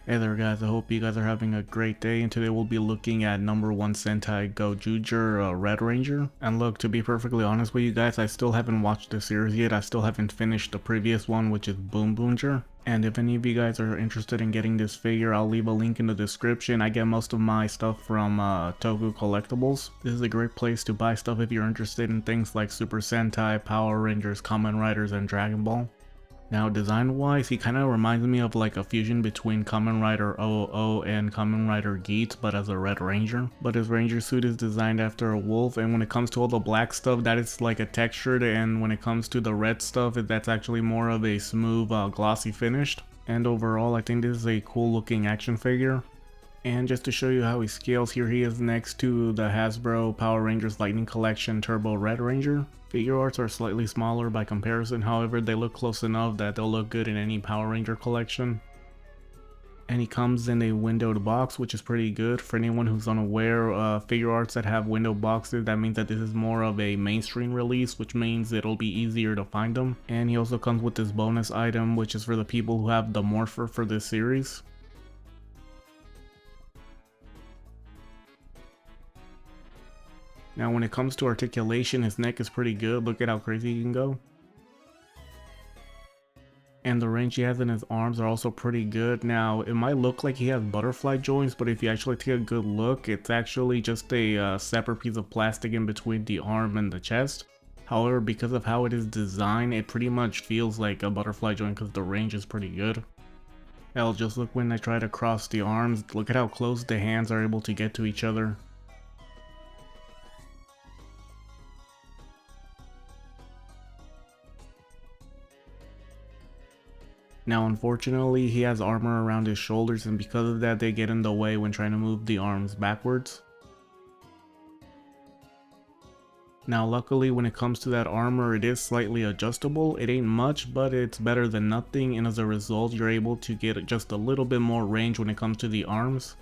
Hey there guys, I hope you guys are having a great day, and today we'll be looking at #1 Sentai Gozyuger Red Ranger. And look, to be perfectly honest with you guys, I still haven't watched the series yet. I still haven't finished the previous one, which is Boom Boonger. And if any of you guys are interested in getting this figure, I'll leave a link in the description. I get most of my stuff from Tokullectibles. This is a great place to buy stuff if you're interested in things like Super Sentai, Power Rangers, Kamen Riders, and Dragon Ball. Now design wise, he kind of reminds me of like a fusion between Kamen Rider 000 and Kamen Rider Geats, but as a Red Ranger. But his ranger suit is designed after a wolf, and when it comes to all the black stuff, that is like a textured, and when it comes to the red stuff, that's actually more of a smooth glossy finished. And overall, I think this is a cool looking action figure. And just to show you how he scales, here he is next to the Hasbro Power Rangers Lightning Collection Turbo Red Ranger. Figuarts are slightly smaller by comparison, however they look close enough that they'll look good in any Power Ranger collection. And he comes in a windowed box, which is pretty good. For anyone who's unaware, Figuarts that have window boxes, that means that this is more of a mainstream release, which means it'll be easier to find them. And he also comes with this bonus item, which is for the people who have the Morpher for this series. Now when it comes to articulation, his neck is pretty good. Look at how crazy he can go. And the range he has in his arms are also pretty good. Now it might look like he has butterfly joints, but if you actually take a good look, it's actually just a separate piece of plastic in between the arm and the chest. However, because of how it is designed, it pretty much feels like a butterfly joint because the range is pretty good. Hell, just look when I try to cross the arms. Look at how close the hands are able to get to each other. Now unfortunately he has armor around his shoulders, and because of that they get in the way when trying to move the arms backwards. Now luckily when it comes to that armor, it is slightly adjustable. It ain't much, but it's better than nothing, and as a result you're able to get just a little bit more range when it comes to the arms.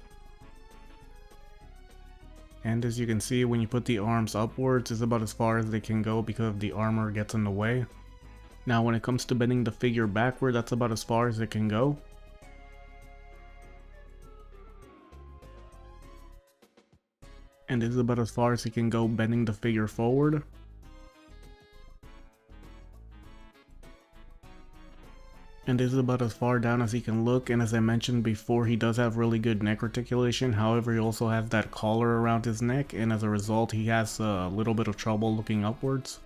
And as you can see, when you put the arms upwards, it's about as far as they can go because the armor gets in the way. Now when it comes to bending the figure backward, that's about as far as it can go. And this is about as far as it can go bending the figure forward. And this is about as far down as he can look, and as I mentioned before, he does have really good neck articulation. However, he also has that collar around his neck, and as a result he has a little bit of trouble looking upwards.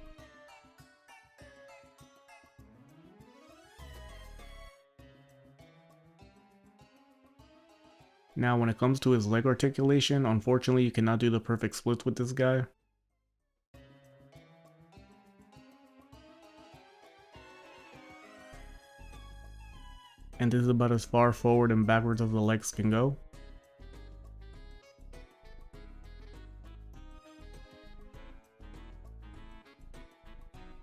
Now when it comes to his leg articulation, unfortunately you cannot do the perfect splits with this guy. And this is about as far forward and backwards as the legs can go.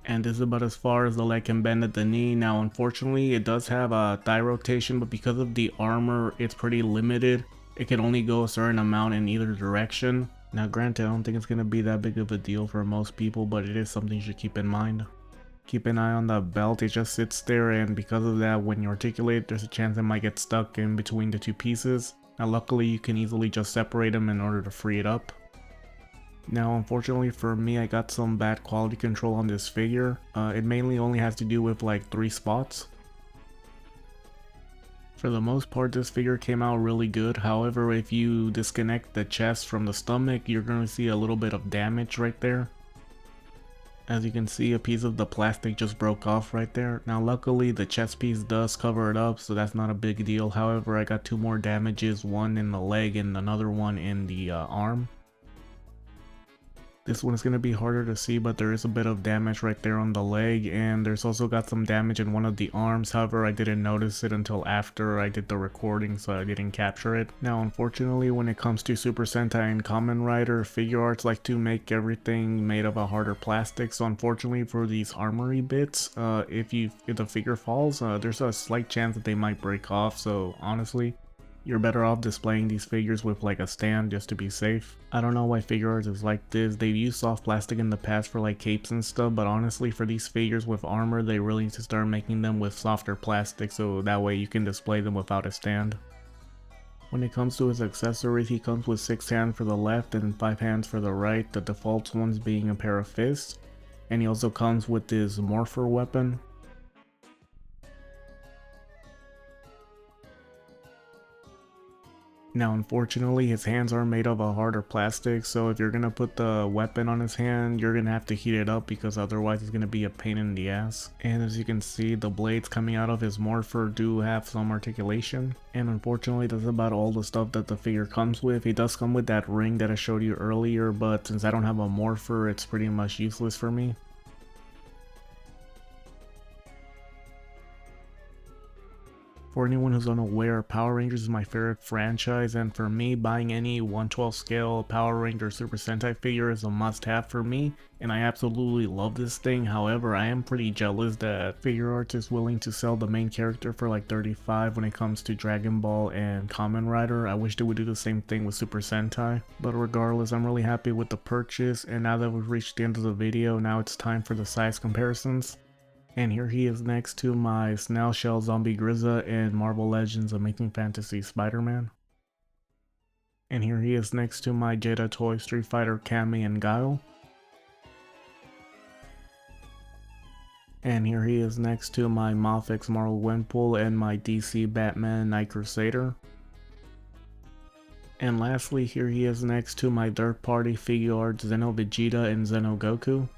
And this is about as far as the leg can bend at the knee. Now unfortunately it does have a thigh rotation, but because of the armor it's pretty limited. It can only go a certain amount in either direction. Now granted, I don't think it's going to be that big of a deal for most people, but it is something you should keep in mind. Keep an eye on the belt, it just sits there, and because of that, when you articulate, there's a chance it might get stuck in between the two pieces. Now luckily you can easily just separate them in order to free it up. Now unfortunately for me, I got some bad quality control on this figure. It mainly only has to do with like 3 spots. For the most part this figure came out really good. However, if you disconnect the chest from the stomach, you're going to see a little bit of damage right there. As you can see, a piece of the plastic just broke off right there. Now luckily the chest piece does cover it up, so that's not a big deal. However, I got 2 more damages, one in the leg and another one in the arm. This one is going to be harder to see, but there is a bit of damage right there on the leg, and there's also got some damage in one of the arms. However, I didn't notice it until after I did the recording, so I didn't capture it. Now unfortunately, when it comes to Super Sentai and Kamen Rider, Figuarts like to make everything made of a harder plastic, so unfortunately for these armory bits, if the figure falls, there's a slight chance that they might break off. So honestly, you're better off displaying these figures with like a stand just to be safe. I don't know why Figuarts is like this. They've used soft plastic in the past for like capes and stuff, but honestly for these figures with armor, they really need to start making them with softer plastic so that way you can display them without a stand. When it comes to his accessories, he comes with 6 hands for the left and 5 hands for the right, the default ones being a pair of fists. And he also comes with his morpher weapon. Now unfortunately his hands are made of a harder plastic, so if you're gonna put the weapon on his hand, you're gonna have to heat it up because otherwise it's gonna be a pain in the ass. And as you can see, the blades coming out of his morpher do have some articulation. And unfortunately that's about all the stuff that the figure comes with. He does come with that ring that I showed you earlier, but since I don't have a morpher, it's pretty much useless for me. For anyone who's unaware, Power Rangers is my favorite franchise, and for me, buying any 1/12 scale Power Ranger Super Sentai figure is a must-have for me, and I absolutely love this thing. However, I am pretty jealous that Figuarts is willing to sell the main character for like $35 when it comes to Dragon Ball and Kamen Rider. I wish they would do the same thing with Super Sentai, but regardless, I'm really happy with the purchase, and now that we've reached the end of the video, now it's time for the size comparisons. And here he is next to my Snail Shell Zombie Grizza in Marvel Legends Amazing Fantasy Spider-Man. And here he is next to my Jada Toy Street Fighter Cammy and Guile. And here he is next to my Mafex Marvel Winpool and my DC Batman Night Crusader. And lastly, here he is next to my third party Figuarts Xeno Vegeta and Xeno Goku.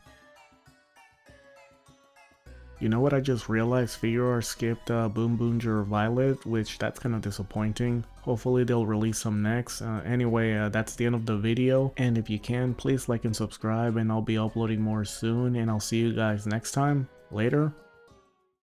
You know what, I just realized Figuarts skipped Boom Boonger Violet, which that's kind of disappointing. Hopefully they'll release some next. Anyway, that's the end of the video, and if you can, please like and subscribe, and I'll be uploading more soon, and I'll see you guys next time. Later.